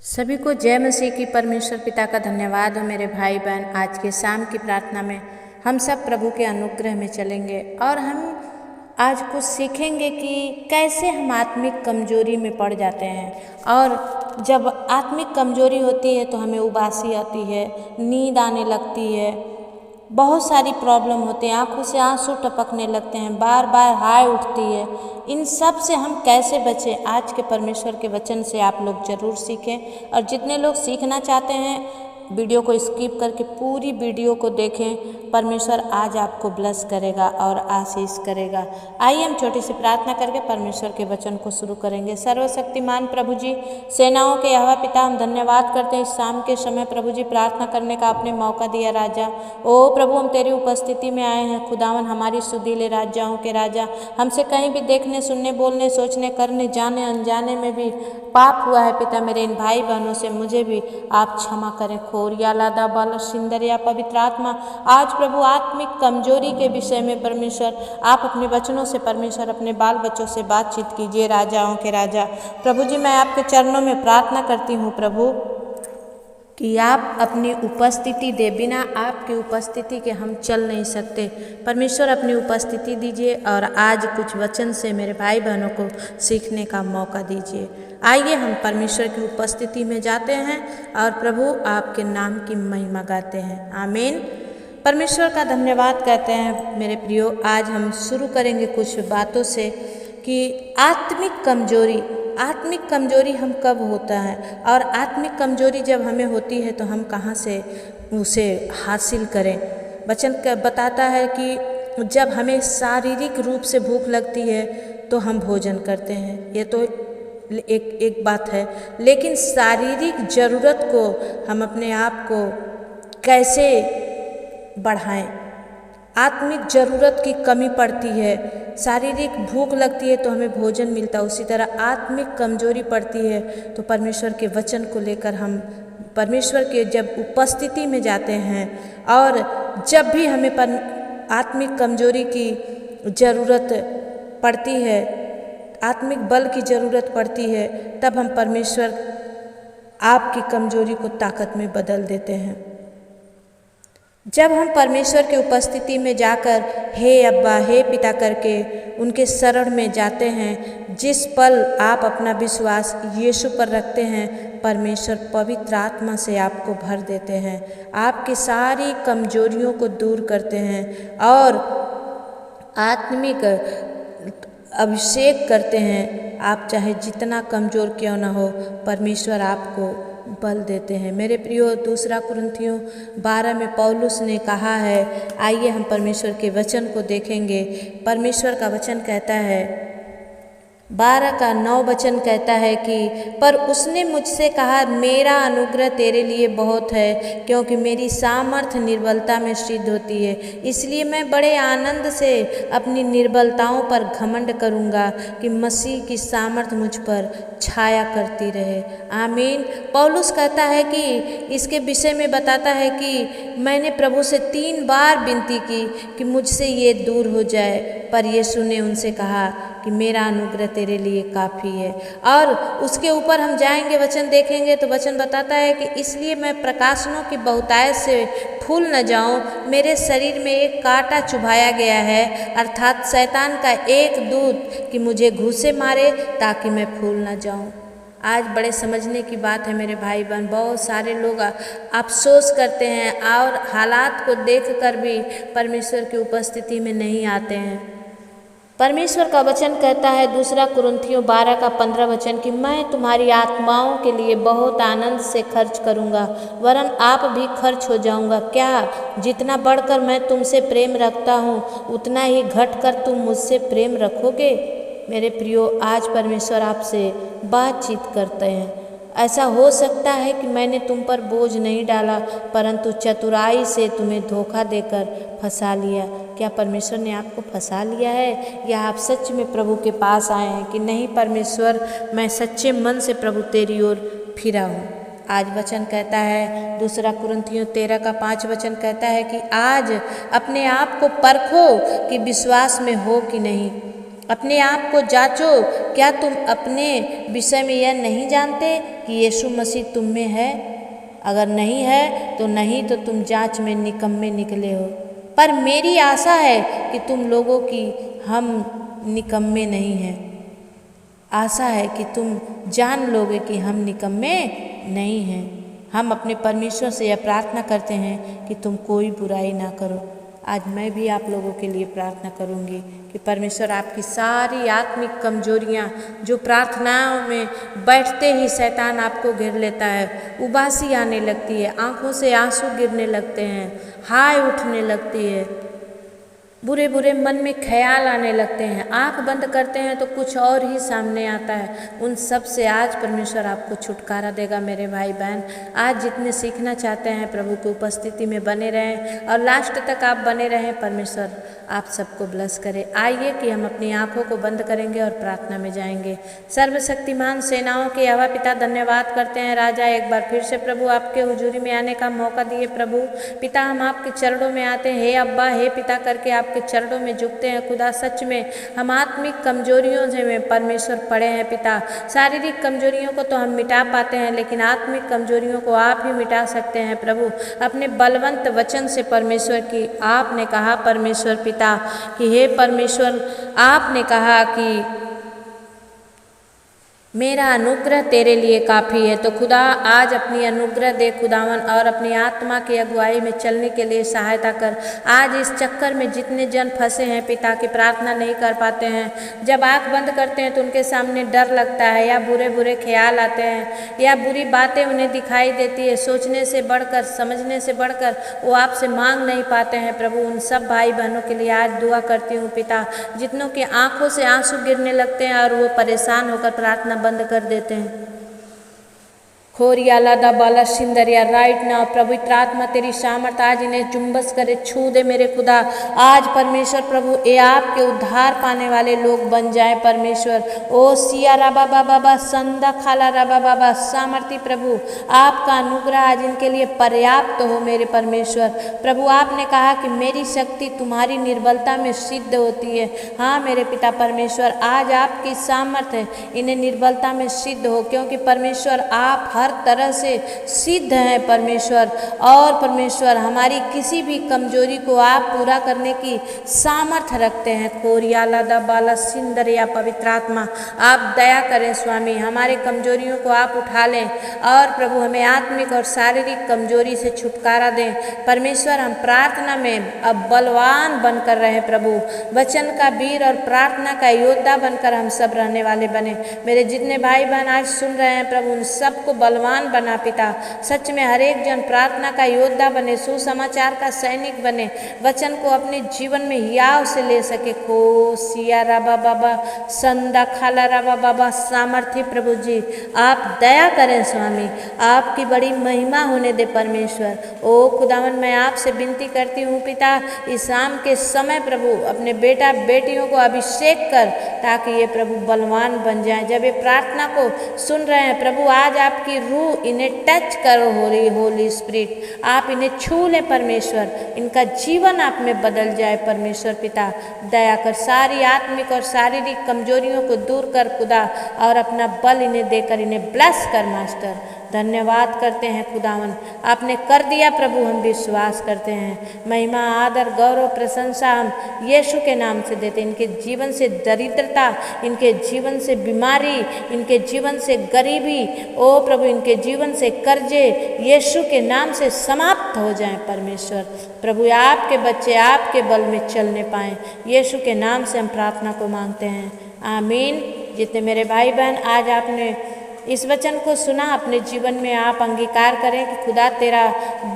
सभी को जय मसीह की। परमेश्वर पिता का धन्यवाद हो। मेरे भाई बहन, आज के शाम की प्रार्थना में हम सब प्रभु के अनुग्रह में चलेंगे और हम आज कुछ सीखेंगे कि कैसे हम आत्मिक कमजोरी में पड़ जाते हैं। और जब आत्मिक कमजोरी होती है तो हमें उबासी आती है, नींद आने लगती है, बहुत सारी प्रॉब्लम होते हैं, आंखों से आंसू टपकने लगते हैं, बार बार हाय उठती है। इन सब से हम कैसे बचें, आज के परमेश्वर के वचन से आप लोग ज़रूर सीखें। और जितने लोग सीखना चाहते हैं वीडियो को स्किप करके पूरी वीडियो को देखें। परमेश्वर आज आपको ब्लेस करेगा और आशीष करेगा। आइए हम छोटी सी प्रार्थना करके परमेश्वर के वचन को शुरू करेंगे। सर्वशक्तिमान प्रभु जी, सेनाओं के यहोवा पिता, हम धन्यवाद करते हैं इस शाम के समय प्रभु जी प्रार्थना करने का आपने मौका दिया। राजा ओ प्रभु, हम तेरी उपस्थिति में आए हैं। खुदावन हमारी सुधीले राजाओं के राजा, हमसे कहीं भी देखने, सुनने, बोलने, सोचने, करने, जाने अनजाने में भी पाप हुआ है पिता। मेरे इन भाई बहनों से मुझे भी आप क्षमा करें। खोरिया लादा बाल सिंदरिया पवित्र आत्मा, आज प्रभु आत्मिक कमजोरी के विषय में परमेश्वर आप अपने वचनों से परमेश्वर अपने बाल बच्चों से बातचीत कीजिए। राजाओं के राजा प्रभु जी, मैं आपके चरणों में प्रार्थना करती हूँ प्रभु कि आप अपनी उपस्थिति दे। बिना आपकी उपस्थिति के हम चल नहीं सकते। परमेश्वर अपनी उपस्थिति दीजिए और आज कुछ वचन से मेरे भाई बहनों को सीखने का मौका दीजिए। आइए हम परमेश्वर की उपस्थिति में जाते हैं और प्रभु आपके नाम की महिमा गाते हैं। आमीन। परमेश्वर का धन्यवाद कहते हैं। मेरे प्रियो, आज हम शुरू करेंगे कुछ बातों से कि आत्मिक कमजोरी हम कब होता है और आत्मिक कमजोरी जब हमें होती है तो हम कहाँ से उसे हासिल करें। वचन बताता है कि जब हमें शारीरिक रूप से भूख लगती है तो हम भोजन करते हैं, ये तो एक बात है। लेकिन शारीरिक ज़रूरत को हम अपने आप को कैसे बढ़ाएं। आत्मिक ज़रूरत की कमी पड़ती है, शारीरिक भूख लगती है तो हमें भोजन मिलता है, उसी तरह आत्मिक कमजोरी पड़ती है तो परमेश्वर के वचन को लेकर हम परमेश्वर के जब उपस्थिति में जाते हैं और जब भी हमें आत्मिक कमजोरी की ज़रूरत पड़ती है, आत्मिक बल की ज़रूरत पड़ती है, तब हम परमेश्वर आपकी कमजोरी को ताकत में बदल देते हैं। जब हम परमेश्वर के उपस्थिति में जाकर हे अब्बा, हे पिता करके उनके शरण में जाते हैं, जिस पल आप अपना विश्वास यीशु पर रखते हैं, परमेश्वर पवित्र आत्मा से आपको भर देते हैं, आपकी सारी कमजोरियों को दूर करते हैं और आत्मिक अभिषेक करते हैं। आप चाहे जितना कमज़ोर क्यों ना हो, परमेश्वर आपको बल देते हैं। मेरे प्रियो, 2 कुरिन्थियों 12 में पौलुस ने कहा है, आइए हम परमेश्वर के वचन को देखेंगे। परमेश्वर का वचन कहता है, 12 का 9 वचन कहता है कि पर उसने मुझसे कहा, मेरा अनुग्रह तेरे लिए बहुत है, क्योंकि मेरी सामर्थ्य निर्बलता में सिद्ध होती है। इसलिए मैं बड़े आनंद से अपनी निर्बलताओं पर घमंड करूँगा कि मसीह की सामर्थ्य मुझ पर छाया करती रहे। आमीन। पौलुस कहता है कि इसके विषय में बताता है कि मैंने प्रभु से 3 बार विनती की कि मुझसे ये दूर हो जाए, पर यीशु ने उनसे कहा कि मेरा अनुग्रह तेरे लिए काफ़ी है। और उसके ऊपर हम जाएंगे, वचन देखेंगे तो वचन बताता है कि इसलिए मैं प्रकाशनों की बहुतायत से फूल न जाऊं, मेरे शरीर में एक कांटा चुभाया गया है, अर्थात शैतान का एक दूत कि मुझे घूंसे मारे ताकि मैं फूल न जाऊं। आज बड़े समझने की बात है मेरे भाई बहन। बहुत सारे लोग अफसोस करते हैं और हालात को देखकर भी परमेश्वर की उपस्थिति में नहीं आते हैं। परमेश्वर का वचन कहता है 2 कुरिन्थियों 12 का 15 वचन कि मैं तुम्हारी आत्माओं के लिए बहुत आनंद से खर्च करूंगा, वरन आप भी खर्च हो जाऊंगा। क्या जितना बढ़कर मैं तुमसे प्रेम रखता हूँ, उतना ही घटकर तुम मुझसे प्रेम रखोगे। मेरे प्रियो, आज परमेश्वर आपसे बातचीत करते हैं। ऐसा हो सकता है कि मैंने तुम पर बोझ नहीं डाला, परंतु चतुराई से तुम्हें धोखा देकर फंसा लिया। क्या परमेश्वर ने आपको फंसा लिया है, या आप सच में प्रभु के पास आए हैं कि नहीं परमेश्वर, मैं सच्चे मन से प्रभु तेरी ओर फिरा हूँ। आज वचन कहता है 2 कुरिन्थियों 13 का 5 वचन कहता है कि आज अपने आप को परखो कि विश्वास में हो कि नहीं। अपने आप को जांचो, क्या तुम अपने विषय में यह नहीं जानते कि यीशु मसीह तुम में है? अगर नहीं है तो नहीं तो तुम जांच में निकम्मे निकले हो। पर मेरी आशा है कि तुम लोगों की हम निकम्मे नहीं हैं। आशा है कि तुम जान लोगे कि हम निकम्मे नहीं हैं। हम अपने परमेश्वर से यह प्रार्थना करते हैं कि तुम कोई बुराई ना करो। आज मैं भी आप लोगों के लिए प्रार्थना करूंगी कि परमेश्वर आपकी सारी आत्मिक कमजोरियां, जो प्रार्थनाओं में बैठते ही शैतान आपको घेर लेता है, उबासी आने लगती है, आंखों से आंसू गिरने लगते हैं, हाय उठने लगती है, बुरे बुरे मन में ख्याल आने लगते हैं, आंख बंद करते हैं तो कुछ और ही सामने आता है, उन सब से आज परमेश्वर आपको छुटकारा देगा मेरे भाई बहन। आज जितने सीखना चाहते हैं प्रभु की उपस्थिति में बने रहें और लास्ट तक आप बने रहें। परमेश्वर आप सबको ब्लेस करे। आइए कि हम अपनी आंखों को बंद करेंगे और प्रार्थना में जाएंगे। सर्वशक्तिमान सेनाओं के यहोवा पिता धन्यवाद करते हैं राजा, एक बार फिर से प्रभु आपके हुजूरी में आने का मौका दिए। प्रभु पिता हम आपके चरणों में आते हैं, हे अब्बा हे पिता करके आपके चरणों में झुकते हैं। खुदा सच में हम आत्मिक कमजोरियों से में परमेश्वर पड़े हैं पिता। शारीरिक कमजोरियों को तो हम मिटा पाते हैं, लेकिन आत्मिक कमजोरियों को आप ही मिटा सकते हैं प्रभु। अपने बलवंत वचन से परमेश्वर की आपने कहा परमेश्वर पिता कि हे परमेश्वर आपने कहा कि मेरा अनुग्रह तेरे लिए काफ़ी है। तो खुदा आज अपनी अनुग्रह दे खुदावन, और अपनी आत्मा की अगुवाई में चलने के लिए सहायता कर। आज इस चक्कर में जितने जन फंसे हैं पिता की प्रार्थना नहीं कर पाते हैं, जब आँख बंद करते हैं तो उनके सामने डर लगता है, या बुरे बुरे ख्याल आते हैं, या बुरी बातें उन्हें दिखाई देती है, सोचने से बढ़कर समझने से बढ़कर वो आपसे मांग नहीं पाते हैं प्रभु। उन सब भाई बहनों के लिए आज दुआ करती हूँ पिता, जितनों की आंखों से आंसू गिरने लगते हैं और वो परेशान होकर प्रार्थना बंद कर देते हैं। खोरिया लादा बाला सिंदरिया राइट नाउ पवित्र आत्मा तेरी सामर्थ आज इन्हें चुंबस करे, छू दे मेरे खुदा। आज परमेश्वर प्रभु ये आपके उद्धार पाने वाले लोग बन जाए परमेश्वर। ओ सिया राबा बाबा संदा खाला राबा बाबा सामर्थी प्रभु, आपका अनुग्रह आज इनके लिए पर्याप्त हो मेरे परमेश्वर। प्रभु आपने कहा कि मेरी शक्ति तुम्हारी निर्बलता में सिद्ध होती है। हाँ मेरे पिता परमेश्वर, आज आपकी सामर्थ्य इन्हें निर्बलता में सिद्ध हो, क्योंकि परमेश्वर आप हर तरह से सिद्ध हैं परमेश्वर। और परमेश्वर हमारी किसी भी कमजोरी को आप पूरा करने की सामर्थ्य रखते हैं। कोरियाला दा बाला सिंदरिया पवित्र आत्मा आप दया करें स्वामी, हमारे कमजोरियों को आप उठा लें और प्रभु हमें आत्मिक और शारीरिक कमजोरी से छुटकारा दें परमेश्वर। हम प्रार्थना में अब बलवान बनकर रहें प्रभु, वचन का वीर और प्रार्थना का योद्धा बनकर हम सब रहने वाले बने। मेरे जितने भाई बहन आज सुन रहे हैं प्रभु, उन सबको बलवान बना पिता। सच में हर एक जन प्रार्थना का योद्धा बने, सुसमाचार का सैनिक बने, वचन को अपने जीवन में हियाव से ले सके। को सिया राबा बाबा संदा खाला राबा बाबा सामर्थ्य प्रभु जी आप दया करें स्वामी, आपकी बड़ी महिमा होने दे परमेश्वर। ओ खुदावन मैं आपसे विनती करती हूँ पिता, इस शाम के समय प्रभु अपने बेटा बेटियों को अभिषेक कर, ताकि ये प्रभु बलवान बन जाएं। जब ये प्रार्थना को सुन रहे हैं प्रभु, आज आपकी रूह इन्हें टच करो, होली स्पिरिट आप इन्हें छू लें परमेश्वर, इनका जीवन आप में बदल जाए परमेश्वर पिता। दया कर, सारी आत्मिक और शारीरिक कमजोरियों को दूर कर खुदा, और अपना बल इन्हें देकर इन्हें ब्लेस कर मास्टर। धन्यवाद करते हैं खुदावन, आपने कर दिया प्रभु, हम विश्वास करते हैं। महिमा आदर गौरव प्रशंसा हम यीशु के नाम से देते। इनके जीवन से दरिद्रता, इनके जीवन से बीमारी, इनके जीवन से गरीबी, ओ प्रभु इनके जीवन से कर्जे यीशु के नाम से समाप्त हो जाएं परमेश्वर। प्रभु आपके बच्चे आपके बल में चलने पाएं, यीशु के नाम से हम प्रार्थना को मांगते हैं, आमीन। जितने मेरे भाई बहन आज आपने इस वचन को सुना, अपने जीवन में आप अंगीकार करें कि खुदा तेरा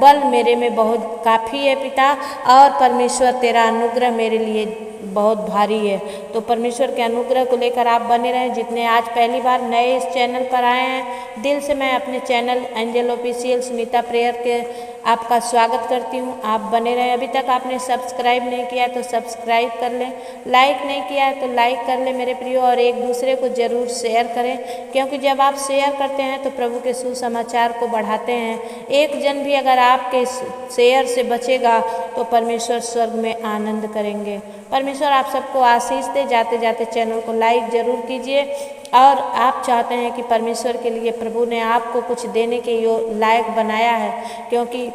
बल मेरे में बहुत काफ़ी है पिता, और परमेश्वर तेरा अनुग्रह मेरे लिए बहुत भारी है। तो परमेश्वर के अनुग्रह को लेकर आप बने रहें। जितने आज पहली बार नए इस चैनल पर आए हैं, दिल से मैं अपने channel angel official Sunita prayer के आपका स्वागत करती हूँ। आप बने रहें। अभी तक आपने सब्सक्राइब नहीं किया है तो सब्सक्राइब कर लें, लाइक नहीं किया है तो लाइक कर लें मेरे प्रियो, और एक दूसरे को ज़रूर शेयर करें, क्योंकि जब आप शेयर करते हैं तो प्रभु के सुसमाचार को बढ़ाते हैं। एक जन भी अगर आपके शेयर से बचेगा तो परमेश्वर स्वर्ग में आनंद करेंगे। परमेश्वर आप सबको आशीष दे। जाते जाते चैनल को लाइक ज़रूर कीजिए, और आप चाहते हैं कि परमेश्वर के लिए प्रभु ने आपको कुछ देने के लायक बनाया है, क्योंकि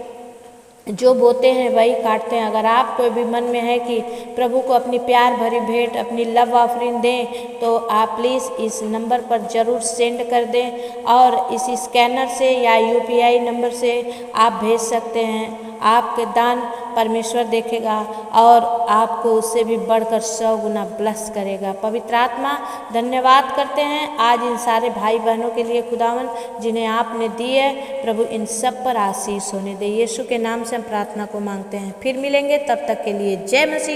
जो बोते हैं वही काटते हैं। अगर आपको भी मन में है कि प्रभु को अपनी प्यार भरी भेंट, अपनी लव ऑफरिंग दें, तो आप प्लीज़ इस नंबर पर ज़रूर सेंड कर दें, और इस स्कैनर से या यूपीआई नंबर से आप भेज सकते हैं। आपके दान परमेश्वर देखेगा और आपको उससे भी बढ़कर 100 गुना ब्लेस करेगा। पवित्र आत्मा धन्यवाद करते हैं आज इन सारे भाई बहनों के लिए खुदावन, जिन्हें आपने दी है। प्रभु इन सब पर आशीष होने दे। यीशु के नाम से हम प्रार्थना को मांगते हैं। फिर मिलेंगे, तब तक के लिए जय मसीह।